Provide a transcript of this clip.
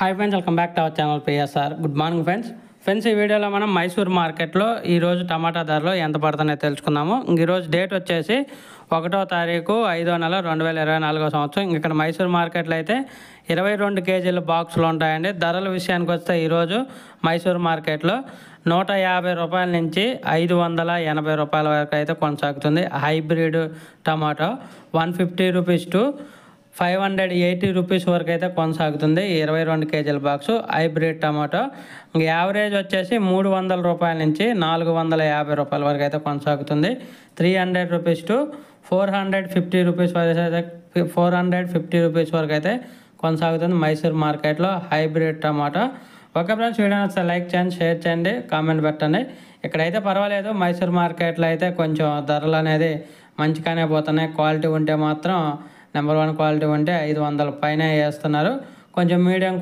Hi friends, welcome back to our channel PSR. Good morning friends ఈ వీడియోలో మనం మైసూర్ మార్కెట్లో ఈరోజు టమాటా ధరలు ఎంత పడుతున్నాయో తెలుసుకుందాము. ఈరోజు డేట్ వచ్చేసి 1వ తారీఖు 5వ నెల 2024 సంవత్సరం. ఇక్కడ మైసూర్ మార్కెట్లో అయితే 22 కేజీల బాక్సులు ఉంటాయండి. ధరల విషయానికి వస్తే ఈరోజు మైసూర్ మార్కెట్లో 150 రూపాయల నుంచి 580 రూపాయల వరకు అయితే కొనసాగుతుంది. Hybrid tomato 150 rupees to 580 rupees వరకు అయితే కొనసాగుతుంది. 22 కేజీల బాక్సు హైబ్రిడ్ టమాటో యావరేజ్ వచ్చేసి 300 రూపాయల నుంచి 450 రూపాయల వరకు అయితే కొనసాగుతుంది. 300 రూపీస్ టు 450 రూపీస్ వరకు అయితే 450 రూపీస్ వరకు అయితే కొనసాగుతుంది మైసూర్ మార్కెట్లో hybrid tomato. Okay friends, video నచ్చితే లైక్ చేయండి, షేర్ చేయండి, కామెంట్ పెట్టండి. ఇక్కడైతే పర్వాలేదు, మైసూర్ మార్కెట్లో అయితే కొంచెం ధరలు అనేది మంచిగానే పోతున్నాయి. క్వాలిటీ ఉంటే మాత్రం నెంబర్ 1 క్వాలిటీ ఉంటే 500 పైన వేస్తున్నారు. కొంచెం మీడియం